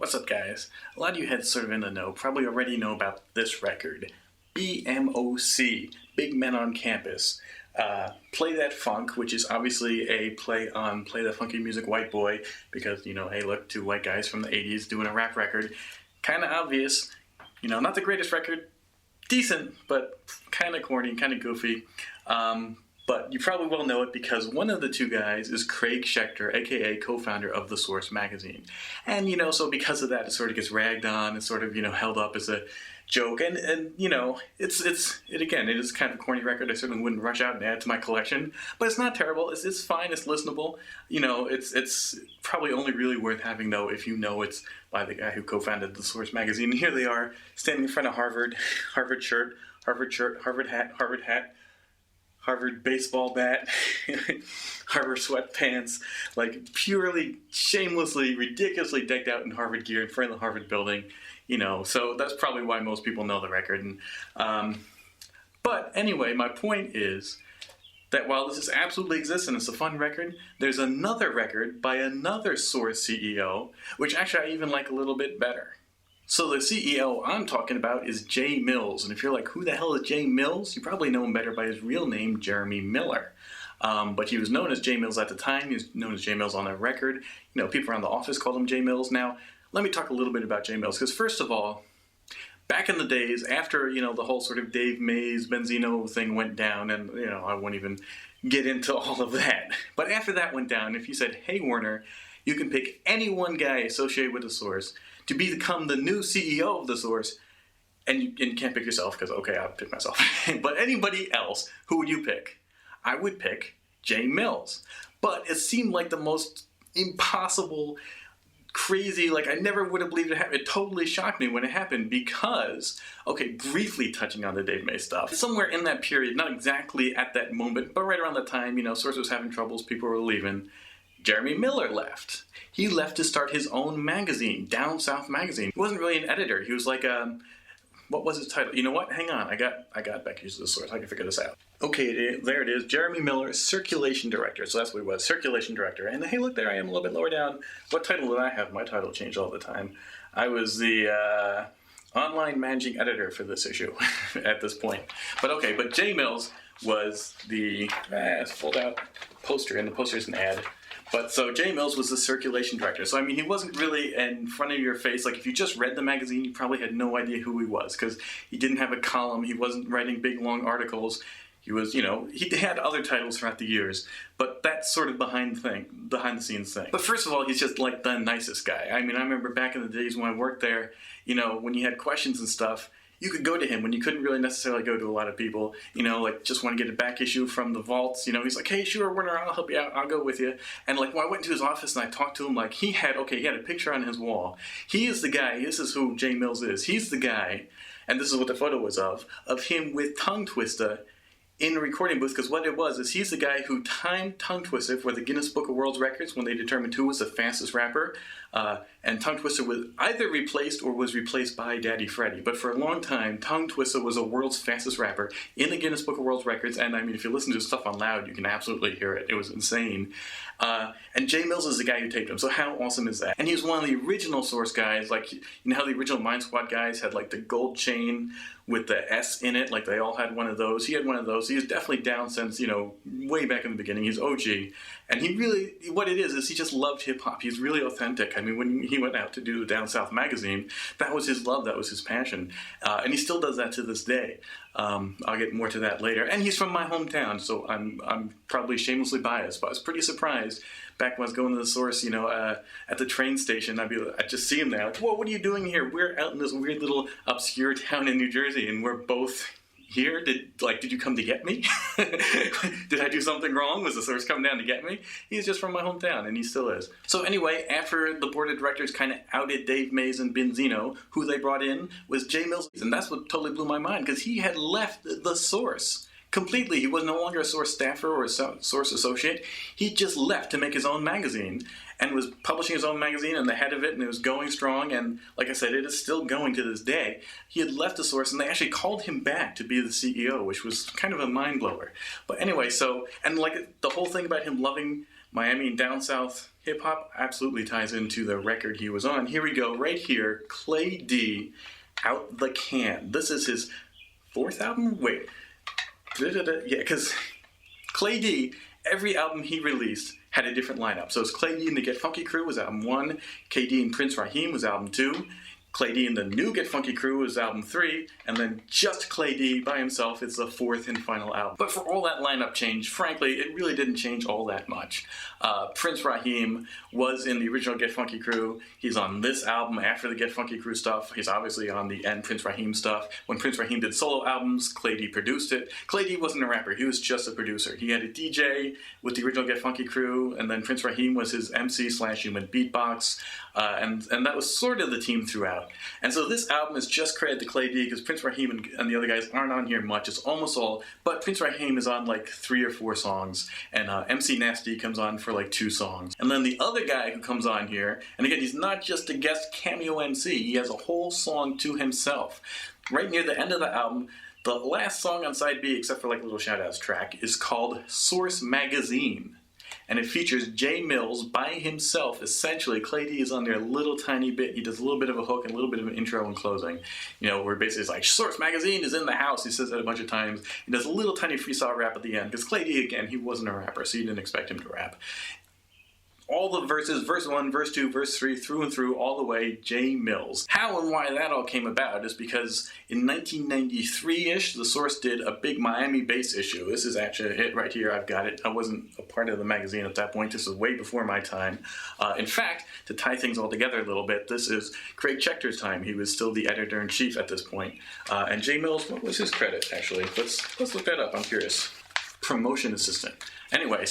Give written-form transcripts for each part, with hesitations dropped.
What's up, guys? A lot of you heads sort of in the know probably already know about this record. BMOC, Big Men on Campus. Play That Funk, which is obviously a play on Play That Funky Music White Boy, because, you know, hey, look, two white guys from the 80s doing a rap record. Kind of obvious. You know, not the greatest record. Decent, but kind of corny, kind of goofy. But you probably will know it because one of the two guys is Craig Schechter, aka co-founder of The Source magazine. And, you know, so because of that, it sort of gets ragged on, it's sort of, you know, held up as a joke. And you know, it is kind of a corny record. I certainly wouldn't rush out and add to my collection. But it's not terrible. It's fine. It's listenable. You know, it's probably only really worth having, though, if you know it's by the guy who co-founded The Source magazine. And here they are, standing in front of Harvard shirt, Harvard hat, Harvard baseball bat, Harvard sweatpants, like purely, shamelessly, ridiculously decked out in Harvard gear in front of the Harvard building, you know, so that's probably why most people know the record. And, but anyway, my point is that while this absolutely exists and it's a fun record, there's another record by another Source CEO, which actually I even like a little bit better. So the CEO I'm talking about is Jay Mills, and if you're like, who the hell is Jay Mills? You probably know him better by his real name, Jeremy Miller. But he was known as Jay Mills at the time. He was known as Jay Mills on the record. You know, people around the office called him Jay Mills. Now, let me talk a little bit about Jay Mills, because first of all, back in the days, after, you know, the whole sort of Dave Mays, Benzino thing went down, and, you know, I won't even get into all of that. But after that went down, if you said, hey, Warner, you can pick any one guy associated with The Source to become the new CEO of The Source, and you can't pick yourself because, okay, I'll pick myself. But anybody else, who would you pick? I would pick Jay Mills. But it seemed like the most impossible, crazy, like I never would have believed it happened. It totally shocked me when it happened because, okay, briefly touching on the Dave May stuff, somewhere in that period, not exactly at that moment, but right around the time, you know, Source was having troubles, people were leaving, Jeremy Miller left. He left to start his own magazine, Down South Magazine. He wasn't really an editor. He was like what was his title? You know what? Hang on. I got back used to The Source. I can figure this out. Okay, there it is. Jeremy Miller, Circulation Director. So that's what he was, Circulation Director. And hey, look, there I am a little bit lower down. What title did I have? My title changed all the time. I was the online managing editor for this issue at this point. But okay, but Jay Mills was the fold out poster, and the poster is an ad. But so Jay Mills was the circulation director. So I mean, he wasn't really in front of your face. Like if you just read the magazine, you probably had no idea who he was because he didn't have a column. He wasn't writing big long articles. He was, you know, he had other titles throughout the years, but that's sort of behind the scenes thing. But first of all, he's just like the nicest guy. I mean, I remember back in the days when I worked there, you know, when you had questions and stuff, you could go to him when you couldn't really necessarily go to a lot of people, you know, like just want to get a back issue from the vaults, you know, he's like, hey, sure, Werner, I'll help you out, I'll go with you. And like when I went into his office and I talked to him, like he had a picture on his wall. He is the guy, this is who Jay Mills is. He's the guy, and this is what the photo was of him with Tongue Twister in a recording booth, because what it was is he's the guy who timed Tongue Twister for the Guinness Book of World Records when they determined who was the fastest rapper. And Tongue Twister was either replaced or was replaced by Daddy Freddy. But for a long time, Tongue Twister was the world's fastest rapper in the Guinness Book of World Records. And I mean, if you listen to his stuff on loud, you can absolutely hear it. It was insane. And Jay Mills is the guy who taped him. So how awesome is that? And he's one of the original Source guys. Like, you know how the original Mind Squad guys had like the gold chain with the S in it? Like they all had one of those. He had one of those. He was definitely down since, you know, way back in the beginning. He's OG. And he really, what it is he just loved hip-hop. He's really authentic. I mean, when he went out to do the Down South magazine, that was his love, that was his passion. And he still does that to this day. I'll get more to that later. And he's from my hometown, so I'm probably shamelessly biased, but I was pretty surprised back when I was going to The Source, you know, at the train station, I'd just see him there, like, whoa, what are you doing here? We're out in this weird little obscure town in New Jersey, and we're both here? Did you come to get me? Did I do something wrong? Was The Source coming down to get me? He's just from my hometown, and he still is. So anyway, after the board of directors kind of outed Dave Mays and Benzino, who they brought in was Jay Mills. And that's what totally blew my mind, because he had left The Source completely. He was no longer a Source staffer or a Source associate. He just left to make his own magazine and was publishing his own magazine and the head of it, and it was going strong, and like I said, it is still going to this day. He had left The Source, and they actually called him back to be the CEO, which was kind of a mind blower. But anyway, so, and like the whole thing about him loving Miami and Down South hip hop absolutely ties into the record he was on. Here we go, right here, Clady, Out the Can. This is his 4th album? Wait. Yeah, because Clady, every album he released had a different lineup. So it's Clady and the Get Funky Crew was album 1, KD and Prince Raheem was album 2, Clady and the New Get Funky Crew was album 3, and then just Clady by himself is the 4th and final album. But for all that lineup change, frankly, it really didn't change all that much. Prince Raheem was in the original Get Funky Crew. He's on this album after the Get Funky Crew stuff. He's obviously on the end Prince Raheem stuff. When Prince Raheem did solo albums, Clady produced it. Clady wasn't a rapper, he was just a producer. He had a DJ with the original Get Funky Crew, and then Prince Raheem was his MC/human beatbox, and that was sort of the team throughout. And so this album is just credit to Clady because Prince Raheem and the other guys aren't on here much. It's almost all, but Prince Raheem is on like 3 or 4 songs, and MC Nasty comes on for like 2 songs. And then the other guy who comes on here, and again, he's not just a guest cameo MC, he has a whole song to himself. Right near the end of the album, the last song on side B, except for like a little shout-outs track, is called Source Magazine. And it features Jay Mills by himself. Essentially, Clady is on there a little tiny bit. He does a little bit of a hook and a little bit of an intro and closing. You know, where basically it's like, Source Magazine is in the house. He says that a bunch of times. He does a little tiny freestyle rap at the end. Because Clady, again, he wasn't a rapper, so you didn't expect him to rap. All the verses, verse 1, verse 2, verse 3, through and through, all the way, Jay Mills. How and why that all came about is because in 1993-ish, The Source did a big Miami bass issue. This is actually it right here. I've got it. I wasn't a part of the magazine at that point. This was way before my time. In fact, to tie things all together a little bit, this is Craig Schechter's time. He was still the editor-in-chief at this point. And Jay Mills, what was his credit, actually? Let's look that up. I'm curious. Promotion assistant. Anyway,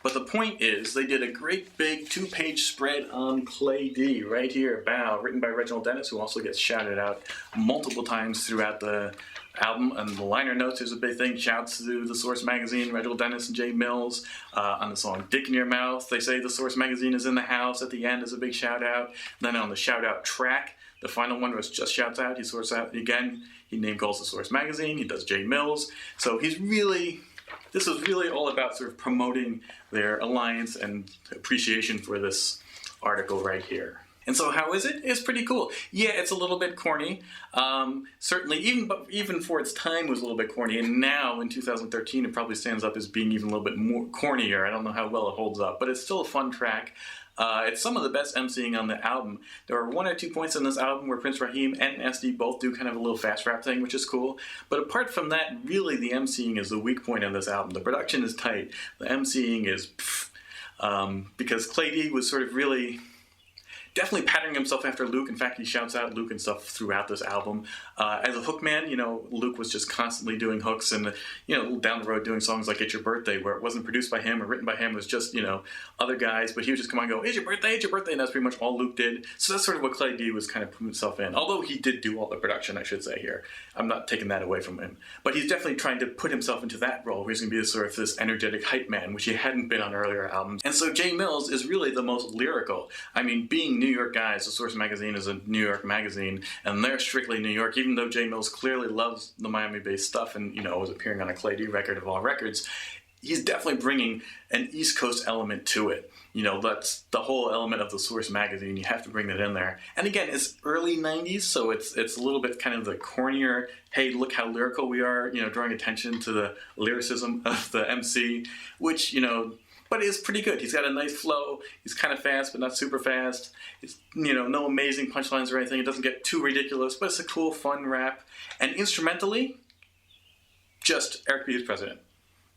but the point is, they did a great big 2-page spread on Clady right here, Bow, written by Reginald Dennis, who also gets shouted out multiple times throughout the album. And the liner notes is a big thing. Shouts to The Source Magazine, Reginald Dennis and Jay Mills. On the song Dick in Your Mouth, they say The Source Magazine is in the house. At the end is a big shout out. And then on the shout out track, the final one was just shouts out. He sorts out again. He name calls The Source Magazine. He does Jay Mills. So he's really... This is really all about sort of promoting their alliance and appreciation for this article right here. And so how is it? It's pretty cool. Yeah, it's a little bit corny. Certainly, even for its time, it was a little bit corny. And now, in 2013, it probably stands up as being even a little bit more cornier. I don't know how well it holds up, but it's still a fun track. It's some of the best emceeing on the album. There are 1 or 2 points in this album where Prince Raheem and SD both do kind of a little fast rap thing, which is cool. But apart from that, really the emceeing is the weak point of this album. The production is tight. The emceeing is because Clady was sort of really... definitely patterning himself after Luke. In fact, he shouts out Luke and stuff throughout this album. As a hook man, you know, Luke was just constantly doing hooks and, you know, down the road doing songs like It's Your Birthday, where it wasn't produced by him or written by him. It was just, you know, other guys. But he would just come on and go, it's your birthday, it's your birthday. And that's pretty much all Luke did. So that's sort of what Clady was kind of putting himself in. Although he did do all the production, I should say here. I'm not taking that away from him. But he's definitely trying to put himself into that role where he's going to be sort of this energetic hype man, which he hadn't been on earlier albums. And so Jay Mills is really the most lyrical. I mean, being New York guys, The Source Magazine is a New York magazine, and they're strictly New York, even though Jay Mills clearly loves the Miami-based stuff and, you know, was appearing on a Clady record of all records. He's definitely bringing an East Coast element to it. You know, that's the whole element of The Source Magazine. You have to bring that in there. And again, it's early 90s, so it's a little bit kind of the cornier, hey, look how lyrical we are, you know, drawing attention to the lyricism of the MC, which, you know, but it's pretty good. He's got a nice flow. He's kind of fast, but not super fast. It's, you know, no amazing punchlines or anything. It doesn't get too ridiculous, but it's a cool, fun rap. And instrumentally, just Eric B. is president.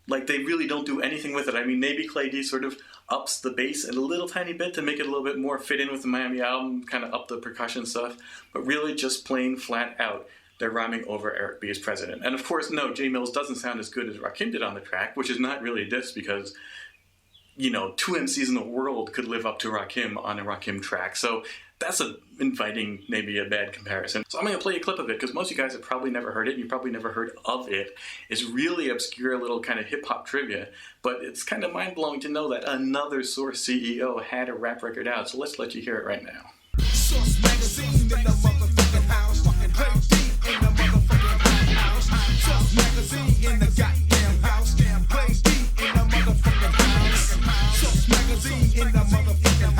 Like, they really don't do anything with it. I mean, maybe Clady sort of ups the bass a little tiny bit to make it a little bit more fit in with the Miami album, kind of up the percussion stuff, but really just plain flat out, they're rhyming over Eric B. as president. And of course, no, Jay Mills doesn't sound as good as Rakim did on the track, which is not really a diss because, you know, 2 MCs in the world could live up to Rakim on a Rakim track. So that's inviting maybe a bad comparison. So I'm going to play a clip of it because most of you guys have probably never heard it and you probably never heard of it. It's really obscure little kind of hip-hop trivia, but it's kind of mind-blowing to know that another Source CEO had a rap record out. So let's let you hear it right now. Source Magazine in the motherfucking house. Play deep in the motherfucking house. Source Magazine in the goddamn house. Play deep in the motherfucking house. Source Magazine in the motherfucking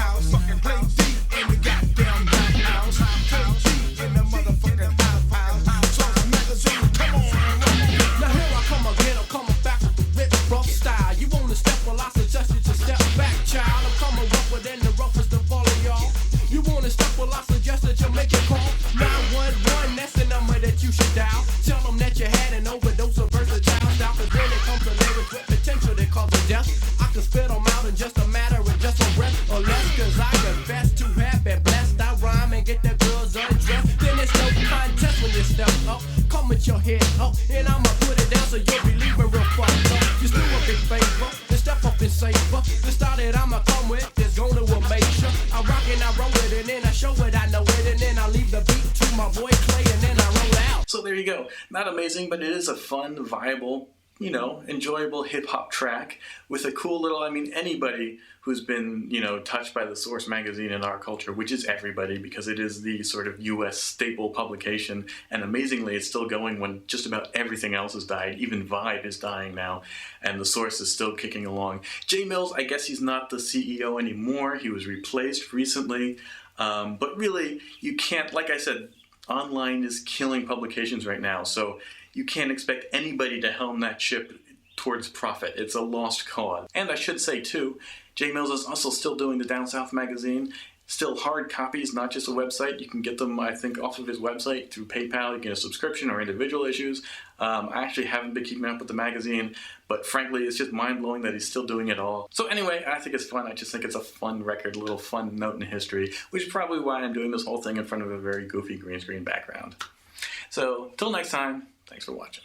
make a call. 911, that's the number that you should dial. Tell them that you had an overdose of versatile style. Cause when it comes to lyrics with potential that causes death, I can spit them out in just a matter of just a breath or less. Cause I confess to have been blessed. I rhyme and get the girls undressed. Then it's no contest when you step up. Come with your head up, and I'ma put it down so you'll be leaving real fucked up. Just do a big favor, and step up and savor. The style that I'ma come with is gonna amaze ya. I rock and I roll it, and then I show it, I know it, and then I leave the beat to my boy Clay, and then I roll out. So there you go. Not amazing, but it is a fun, viable, you know, enjoyable hip-hop track with a cool little, I mean, anybody who's been, you know, touched by the Source magazine in our culture, which is everybody because it is the sort of U.S. staple publication, and amazingly it's still going when just about everything else has died. Even Vibe is dying now, and the Source is still kicking along. Jay Mills, I guess he's not the CEO anymore. He was replaced recently, but really, you can't, like I said, online is killing publications right now, so you can't expect anybody to helm that ship towards profit. It's a lost cause. And I should say too, Jay Mills is also still doing the Down South magazine, still hard copies, not just a website. You can get them, I think, off of his website through PayPal. You can get a subscription or individual issues. I actually haven't been keeping up with the magazine, but frankly, it's just mind-blowing that he's still doing it all. So anyway, I think it's fun. I just think it's a fun record, a little fun note in history, which is probably why I'm doing this whole thing in front of a very goofy green screen background. So, till next time, thanks for watching.